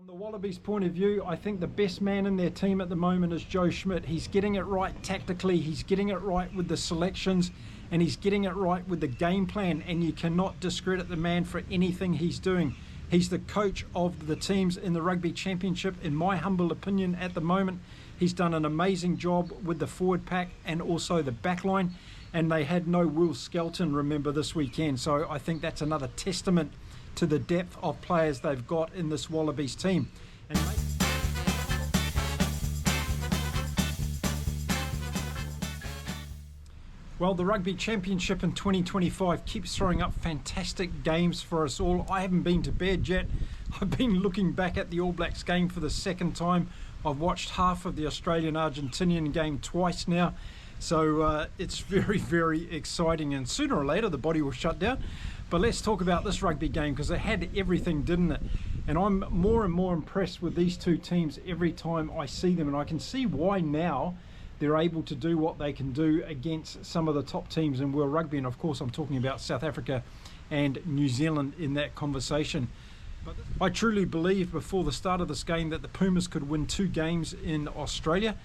From the Wallabies' point of view, I think the best man in their team at the moment is Joe Schmidt. He's getting it right tactically, he's getting it right with the selections, and he's getting it right with the game plan, and you cannot discredit the man for anything he's doing. He's the coach of the teams in the Rugby Championship, in my humble opinion at the moment. He's done an amazing job with the forward pack and also the back line, and they had no Will Skelton, remember, this weekend, so I think that's another testament to the depth of players they've got in this Wallabies team. And well, the Rugby Championship in 2025 keeps throwing up fantastic games for us all. I haven't been to bed yet. I've been looking back at the All Blacks game for the second time. I've watched half of the Australian-Argentinian game twice now. So it's very, very exciting, and sooner or later the body will shut down. But let's talk about this rugby game, because it had everything, didn't it? And I'm more and more impressed with these two teams every time I see them, and I can see why now they're able to do what they can do against some of the top teams in World Rugby. And of course I'm talking about South Africa and New Zealand in that conversation. But I truly believe before the start of this game that the Pumas could win 2 games in Australia.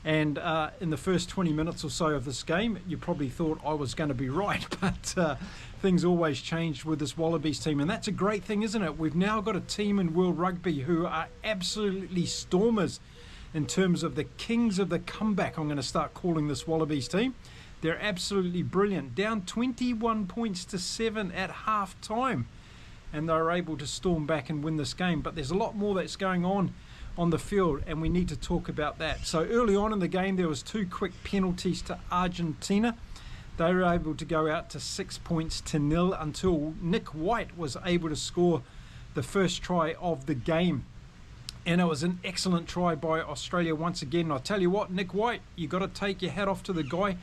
And in the first 20 minutes or so of this game, you probably thought I was going to be right, but things always changed with this Wallabies team, and that's a great thing, isn't it? We've now got a team in World Rugby who are absolutely stormers in terms of the kings of the comeback. I'm going to start calling this Wallabies team. They're absolutely brilliant. Down 21 points to 7 at half time, and they're able to storm back and win this game. But there's a lot more that's going on the field, and we need to talk about that. So early on in the game, there was 2 quick penalties to Argentina. They were able to go out to 6 points to 0 until Nick White was able to score the first try of the game. And it was an excellent try by Australia once again. I tell you what, Nick White, you got to take your hat off to the guy.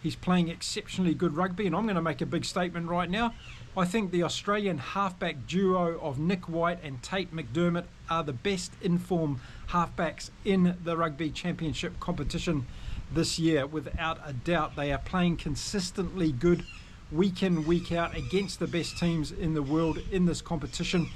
He's playing exceptionally good rugby, and I'm going to make a big statement right now. I think the Australian halfback duo of Nick White and Tate McDermott are the best informed halfbacks in the Rugby Championship competition this year, without a doubt. They are playing consistently good week in, week out against the best teams in the world in this competition,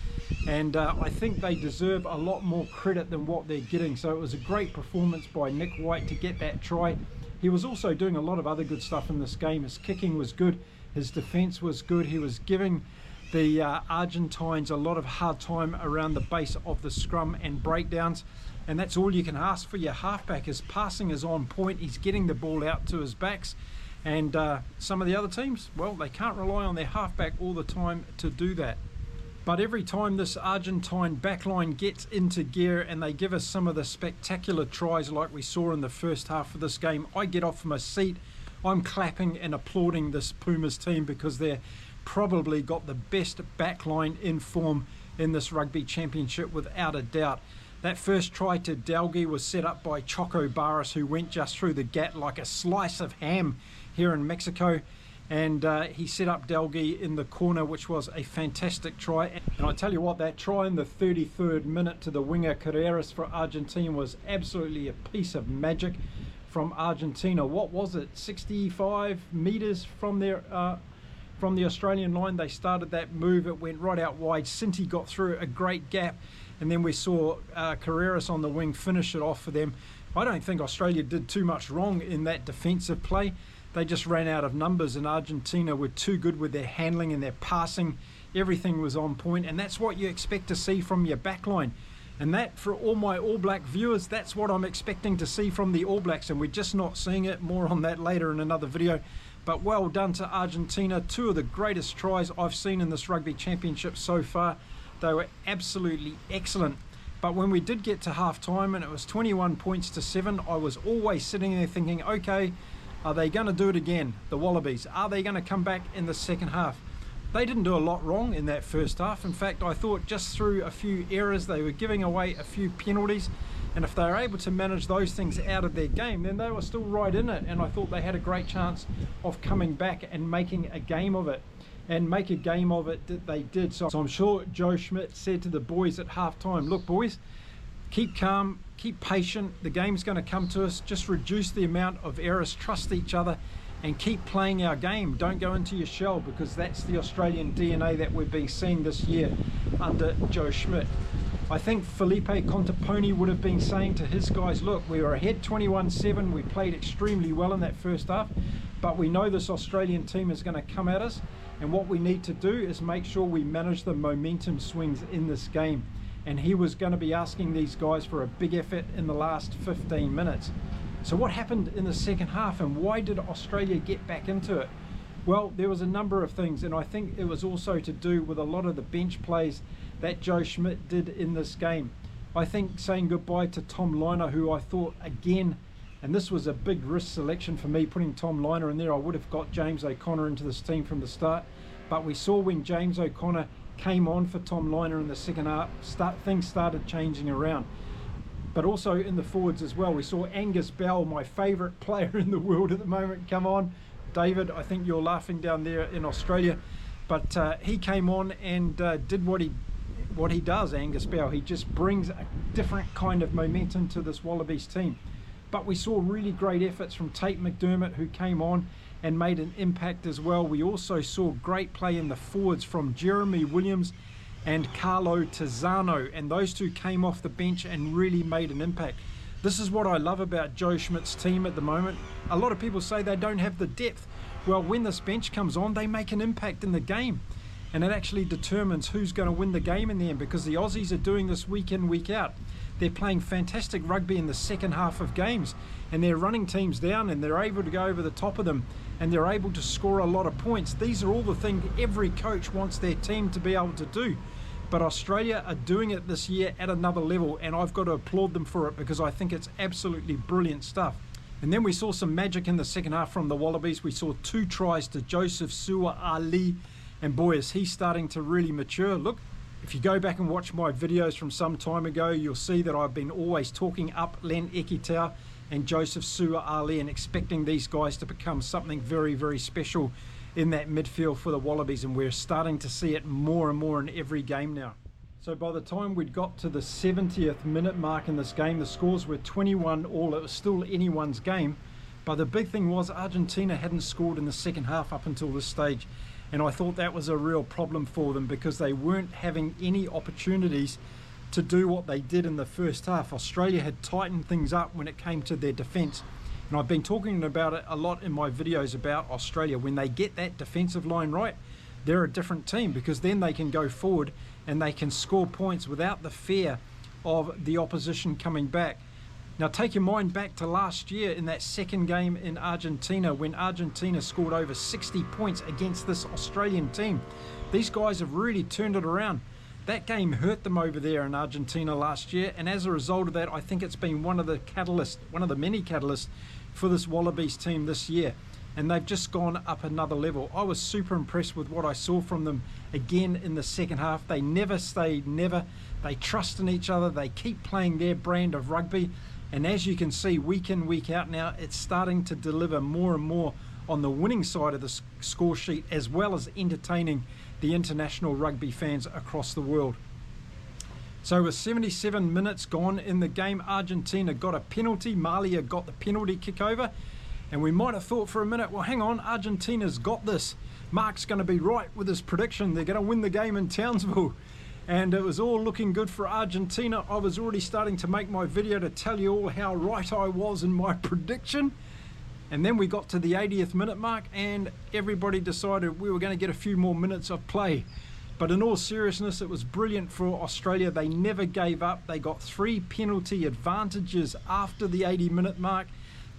and I think they deserve a lot more credit than what they're getting. So it was a great performance by Nick White to get that try. He was also doing a lot of other good stuff in this game. His kicking was good, his defense was good, he was giving the Argentines a lot of hard time around the base of the scrum and breakdowns, and that's all you can ask for your halfback. His passing is on point, he's getting the ball out to his backs, and some of the other teams, well, they can't rely on their halfback all the time to do that. But every time this Argentine backline gets into gear and they give us some of the spectacular tries like we saw in the first half of this game, I get off my seat. I'm clapping and applauding this Pumas team, because they're probably got the best backline in form in this Rugby Championship without a doubt. That first try to Dalgi was set up by Choco Barras, who went just through the gap like a slice of ham here in Mexico. And he set up Dalgi in the corner, which was a fantastic try. And I tell you what, that try in the 33rd minute to the winger Carreras for Argentina was absolutely a piece of magic from Argentina. What was it, 65 metres from their from the Australian line? They started that move, it went right out wide. Sinti got through a great gap, and then we saw Carreras on the wing finish it off for them. I don't think Australia did too much wrong in that defensive play. They just ran out of numbers, and Argentina were too good with their handling and their passing. Everything was on point, and that's what you expect to see from your backline. And that, for all my All Black viewers, that's what I'm expecting to see from the All Blacks, and we're just not seeing it. More on that later in another video. But well done to Argentina. 2 of the greatest tries I've seen in this Rugby Championship so far. They were absolutely excellent. But when we did get to half time and it was 21 points to 7, I was always sitting there thinking, okay, are they going to do it again, the Wallabies? Are they going to come back in the second half? They didn't do a lot wrong in that first half. In fact, I thought just through a few errors, they were giving away a few penalties, and if they were able to manage those things out of their game, then they were still right in it, and I thought they had a great chance of coming back and making a game of it. And make a game of it that they did. So I'm sure Joe Schmidt said to the boys at half time, look boys, keep calm, keep patient, the game's going to come to us, just reduce the amount of errors, trust each other, and keep playing our game. Don't go into your shell, because that's the Australian DNA that we've been seeing this year under Joe Schmidt. I think Felipe Contaponi would have been saying to his guys, look, we were ahead 21-7, we played extremely well in that first half, but we know this Australian team is going to come at us, and what we need to do is make sure we manage the momentum swings in this game. And he was going to be asking these guys for a big effort in the last 15 minutes. So what happened in the second half, and why did Australia get back into it? Well, there was a number of things, and I think it was also to do with a lot of the bench plays that Joe Schmidt did in this game. I think saying goodbye to Tom Liner, who I thought again, and this was a big risk selection for me, putting Tom Liner in there. I would have got James O'Connor into this team from the start, but we saw when James O'Connor came on for Tom Liner in the second half, things started changing around. But also in the forwards as well, we saw Angus Bell, my favourite player in the world at the moment, come on. David, I think you're laughing down there in Australia, but he came on and did what he does, Angus Bell. He just brings a different kind of momentum to this Wallabies team. But we saw really great efforts from Tate McDermott, who came on and made an impact as well. We also saw great play in the forwards from Jeremy Williams and Carlo Tizzano, and those two came off the bench and really made an impact. This is what I love about Joe Schmidt's team at the moment. A lot of people say they don't have the depth. Well, when this bench comes on, they make an impact in the game, and it actually determines who's going to win the game in the end, because the Aussies are doing this week in, week out. They're playing fantastic rugby in the second half of games, and they're running teams down, and they're able to go over the top of them, and they're able to score a lot of points. These are all the things every coach wants their team to be able to do. But Australia are doing it this year at another level, and I've got to applaud them for it, because I think it's absolutely brilliant stuff. And then we saw some magic in the second half from the Wallabies. We saw 2 tries to Joseph Sua'ali, and boy, is he starting to really mature. Look, if you go back and watch my videos from some time ago, you'll see that I've been always talking up Len Ekitau and Joseph Sua'ali and expecting these guys to become something very, very special in that midfield for the Wallabies, and we're starting to see it more and more in every game now. So by the time we'd got to the 70th minute mark in this game, the scores were 21-all. It was still anyone's game, but the big thing was Argentina hadn't scored in the second half up until this stage, and I thought that was a real problem for them, because they weren't having any opportunities to do what they did in the first half. Australia had tightened things up when it came to their defence. And I've been talking about it a lot in my videos about Australia. When they get that defensive line right, they're a different team, because then they can go forward and they can score points without the fear of the opposition coming back. Now take your mind back to last year in that second game in Argentina, when Argentina scored over 60 points against this Australian team. These guys have really turned it around. That game hurt them over there in Argentina last year, and as a result of that, I think it's been one of the many catalysts for this Wallabies team this year, and they've just gone up another level. I was super impressed with what I saw from them again in the second half. They never say never. They trust in each other. They keep playing their brand of rugby, and as you can see, week in, week out now, it's starting to deliver more and more on the winning side of the score sheet, as well as entertaining the international rugby fans across the world. So with 77 minutes gone in the game, Argentina got a penalty. Malia got the penalty kick over, and we might have thought for a minute, well, hang on, Argentina's got this. Mark's going to be right with his prediction. They're going to win the game in Townsville. And it was all looking good for Argentina. I was already starting to make my video to tell you all how right I was in my prediction. And then we got to the 80th minute mark, and everybody decided we were going to get a few more minutes of play. But in all seriousness, it was brilliant for Australia. They never gave up. They got 3 penalty advantages after the 80-minute mark.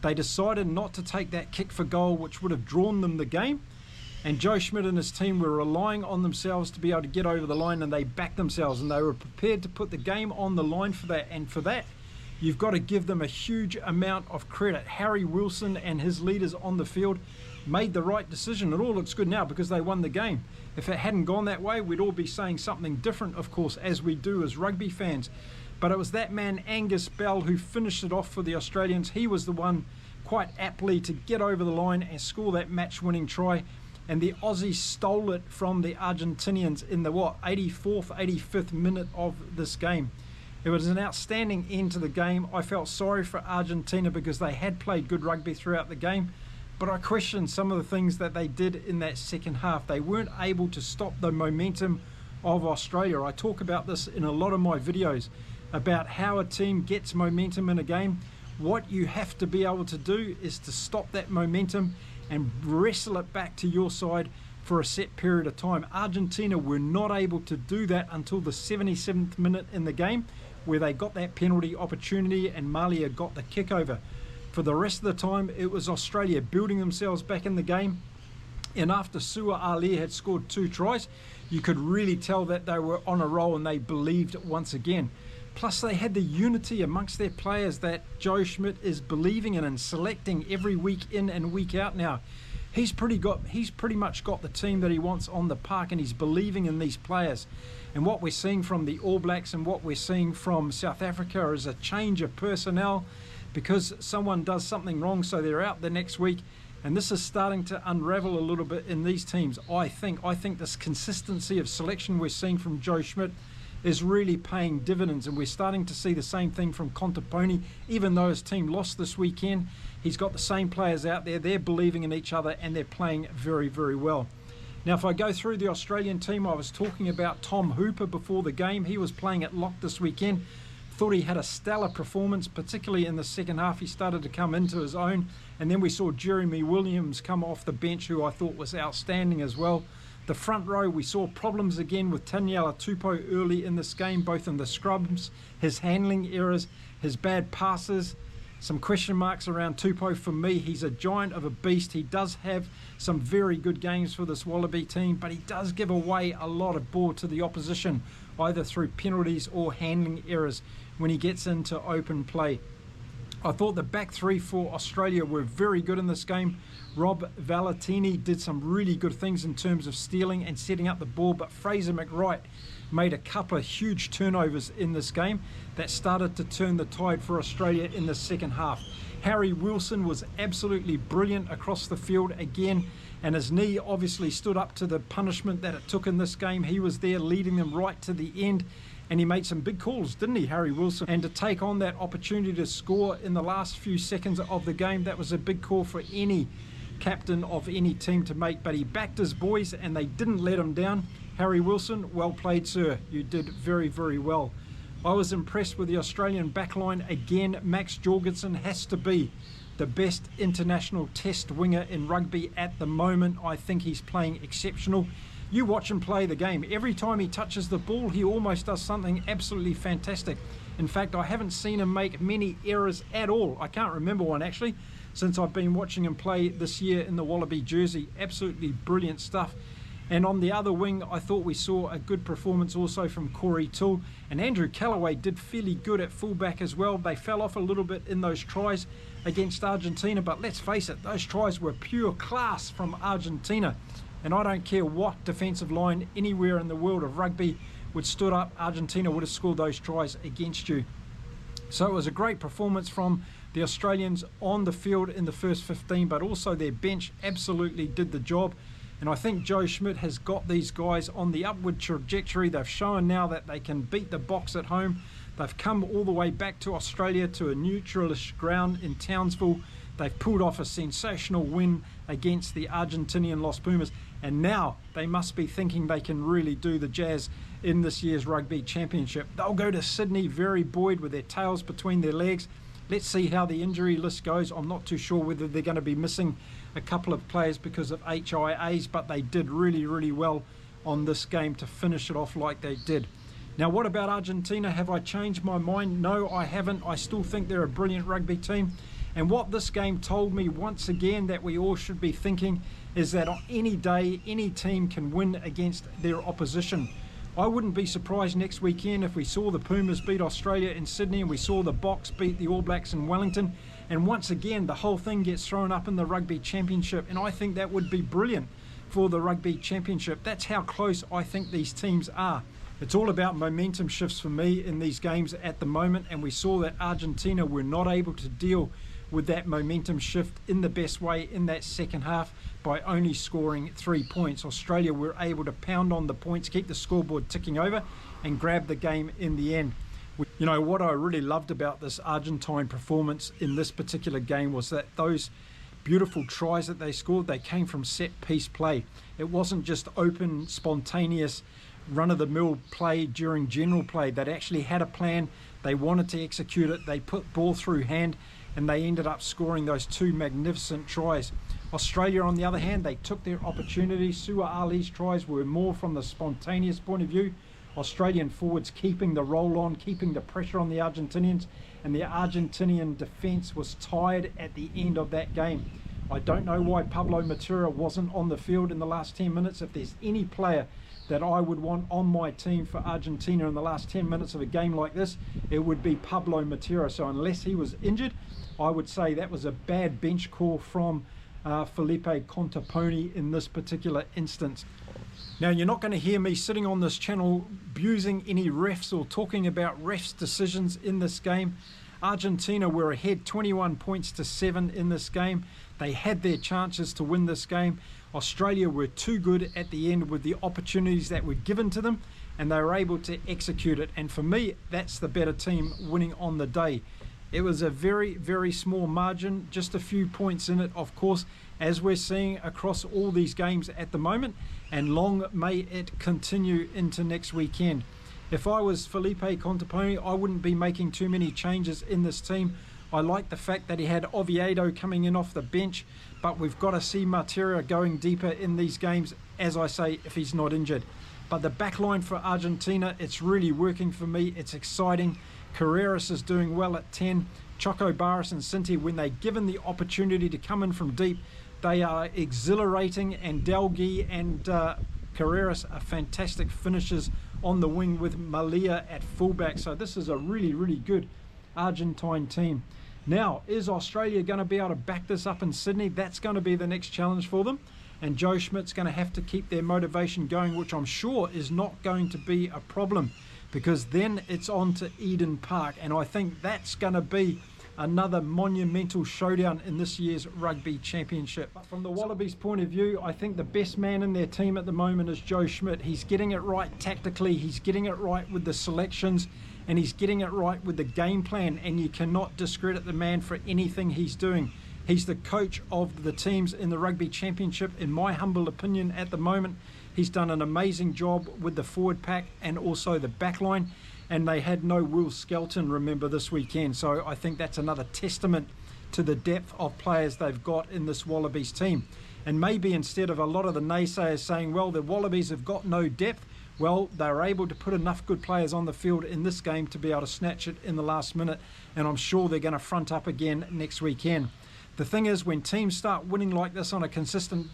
They decided not to take that kick for goal, which would have drawn them the game. And Joe Schmidt and his team were relying on themselves to be able to get over the line, and they backed themselves, and they were prepared to put the game on the line for that. And for that, you've got to give them a huge amount of credit. Harry Wilson and his leaders on the field made the right decision. It all looks good now because they won the game. If it hadn't gone that way, we'd all be saying something different, of course, as we do as rugby fans. But it was that man, Angus Bell, who finished it off for the Australians. He was the one quite aptly to get over the line and score that match-winning try. And the Aussies stole it from the Argentinians in the, 84th, 85th minute of this game. It was an outstanding end to the game. I felt sorry for Argentina because they had played good rugby throughout the game, but I questioned some of the things that they did in that second half. They weren't able to stop the momentum of Australia. I talk about this in a lot of my videos about how a team gets momentum in a game. What you have to be able to do is to stop that momentum and wrestle it back to your side for a set period of time. Argentina were not able to do that until the 77th minute in the game, where they got that penalty opportunity and Malia got the kick over. For the rest of the time, it was Australia building themselves back in the game. And after Sua Ali had scored 2 tries, you could really tell that they were on a roll and they believed once again. Plus they had the unity amongst their players that Joe Schmidt is believing in and selecting every week in and week out now. He's pretty much got the team that he wants on the park, and he's believing in these players. And what we're seeing from the All Blacks and what we're seeing from South Africa is a change of personnel because someone does something wrong, so they're out the next week. And this is starting to unravel a little bit in these teams, I think. I think this consistency of selection we're seeing from Joe Schmidt is really paying dividends, and we're starting to see the same thing from Contaponi. Even though his team lost this weekend, he's got the same players out there. They're believing in each other and they're playing very, very well. Now, if I go through the Australian team, I was talking about Tom Hooper before the game. He was playing at lock this weekend. Thought he had a stellar performance, particularly in the second half. He started to come into his own, and then we saw Jeremy Williams come off the bench, who I thought was outstanding as well. The front row, we saw problems again with Taniela Tupou early in this game, both in the scrums, his handling errors, his bad passes. Some question marks around Tupou for me. He's a giant of a beast. He does have some very good games for this Wallaby team, but he does give away a lot of ball to the opposition, either through penalties or handling errors when he gets into open play. I thought the back three for Australia were very good in this game. Rob Valetini did some really good things in terms of stealing and setting up the ball, but Fraser McWright made a couple of huge turnovers in this game that started to turn the tide for Australia in the second half. Harry Wilson was absolutely brilliant across the field again, and his knee obviously stood up to the punishment that it took in this game. He was there leading them right to the end, and he made some big calls, didn't he, Harry Wilson? And to take on that opportunity to score in the last few seconds of the game, that was a big call for any captain of any team to make, but he backed his boys and they didn't let him down. Harry Wilson, well played, sir. You did very, very well. I was impressed with the Australian backline again. Max Jorgensen has to be the best international test winger in rugby at the moment. I think he's playing exceptional. You watch him play the game. Every time he touches the ball, he almost does something absolutely fantastic. In fact, I haven't seen him make many errors at all. I can't remember one actually since I've been watching him play this year in the Wallaby jersey. Absolutely brilliant stuff. And on the other wing, I thought we saw a good performance also from Corey Toole. And Andrew Callaway did fairly good at fullback as well. They fell off a little bit in those tries against Argentina, but let's face it, those tries were pure class from Argentina. And I don't care what defensive line anywhere in the world of rugby would stood up, Argentina would have scored those tries against you. So it was a great performance from the Australians on the field in the first 15, but also their bench absolutely did the job. And I think Joe Schmidt has got these guys on the upward trajectory. They've shown now that they can beat the Box at home. They've come all the way back to Australia to a neutralish ground in Townsville. They've pulled off a sensational win against the Argentinian Los Pumas. And now they must be thinking they can really do the jazz in this year's Rugby Championship. They'll go to Sydney very buoyed with their tails between their legs. Let's see how the injury list goes. I'm not too sure whether they're going to be missing a couple of players because of HIAs, but they did really, really well on this game to finish it off like they did. Now, what about Argentina? Have I changed my mind? No, I haven't. I still think they're a brilliant rugby team. And what this game told me once again that we all should be thinking is that on any day, any team can win against their opposition. I wouldn't be surprised next weekend if we saw the Pumas beat Australia in Sydney and we saw the Box beat the All Blacks in Wellington. And once again, the whole thing gets thrown up in the Rugby Championship. And I think that would be brilliant for the Rugby Championship. That's how close I think these teams are. It's all about momentum shifts for me in these games at the moment. And we saw that Argentina were not able to deal with that momentum shift in the best way in that second half by only scoring 3 points. Australia were able to pound on the points, keep the scoreboard ticking over and grab the game in the end. You know, what I really loved about this Argentine performance in this particular game was that those beautiful tries that they scored, they came from set piece play. It wasn't just open, spontaneous run-of-the-mill play during general play. They'd actually had a plan, they wanted to execute it, they put ball through hand, and they ended up scoring those 2 magnificent tries. Australia, on the other hand, they took their opportunities. Sua Ali's tries were more from the spontaneous point of view. Australian forwards keeping the roll on, keeping the pressure on the Argentinians, and the Argentinian defence was tired at the end of that game. I don't know why Pablo Matera wasn't on the field in the last 10 minutes. If there's any player that I would want on my team for Argentina in the last 10 minutes of a game like this, it would be Pablo Matera. So unless he was injured, I would say that was a bad bench call from Felipe Contaponi in this particular instance. Now, you're not going to hear me sitting on this channel abusing any refs or talking about refs' decisions in this game. Argentina were ahead 21 points to 7 in this game. They had their chances to win this game. Australia were too good at the end with the opportunities that were given to them, and they were able to execute it. And for me, that's the better team winning on the day. It was a very, very small margin, just a few points in it, of course, as we're seeing across all these games at the moment, and long may it continue into next weekend. If I was Felipe Contaponi, I wouldn't be making too many changes in this team. I like the fact that he had Oviedo coming in off the bench, but we've got to see Matera going deeper in these games, as I say, if he's not injured. But the back line for Argentina, it's really working for me. It's exciting. Carreras is doing well at 10. Choco Barras and Cinti, when they're given the opportunity to come in from deep, they are exhilarating, and Delgui and Carreras are fantastic finishers on the wing with Malia at fullback. So this is a really, really good Argentine team. Now, is Australia going to be able to back this up in Sydney? That's going to be the next challenge for them. And Joe Schmidt's going to have to keep their motivation going, which I'm sure is not going to be a problem, because then it's on to Eden Park. And I think that's going to be another monumental showdown in this year's Rugby Championship. But from the Wallabies' point of view, I think the best man in their team at the moment is Joe Schmidt. He's getting it right tactically, he's getting it right with the selections, and he's getting it right with the game plan, and you cannot discredit the man for anything he's doing. He's the coach of the teams in the Rugby Championship, in my humble opinion at the moment. He's done an amazing job with the forward pack and also the back line, and they had no Will Skelton, remember, this weekend. So I think that's another testament to the depth of players they've got in this Wallabies team. And maybe instead of a lot of the naysayers saying, well, the Wallabies have got no depth, well, they're able to put enough good players on the field in this game to be able to snatch it in the last minute, and I'm sure they're going to front up again next weekend. The thing is, when teams start winning like this on a consistent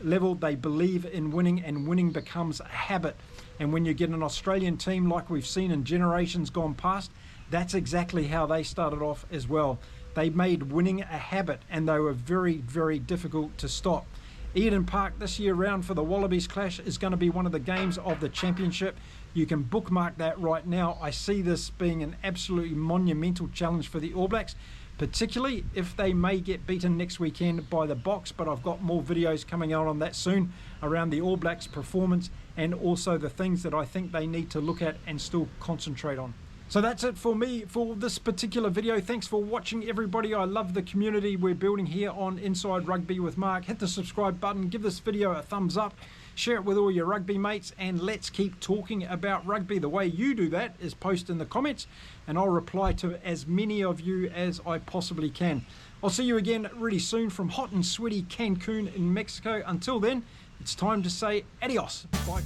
level, they believe in winning, and winning becomes a habit. And when you get an Australian team like we've seen in generations gone past, that's exactly how they started off as well. They made winning a habit, and they were very, very difficult to stop. Eden Park this year round for the Wallabies clash is going to be one of the games of the championship. You can bookmark that right now. I see this being an absolutely monumental challenge for the All Blacks, particularly if they may get beaten next weekend by the Box, but I've got more videos coming out on that soon around the All Blacks performance and also the things that I think they need to look at and still concentrate on. So that's it for me for this particular video. Thanks for watching, everybody. I love the community we're building here on Inside Rugby with Mark. Hit the subscribe button, give this video a thumbs up, share it with all your rugby mates, and let's keep talking about rugby. The way you do that is post in the comments, and I'll reply to as many of you as I possibly can. I'll see you again really soon from hot and sweaty Cancun in Mexico. Until then, it's time to say adios. Bye.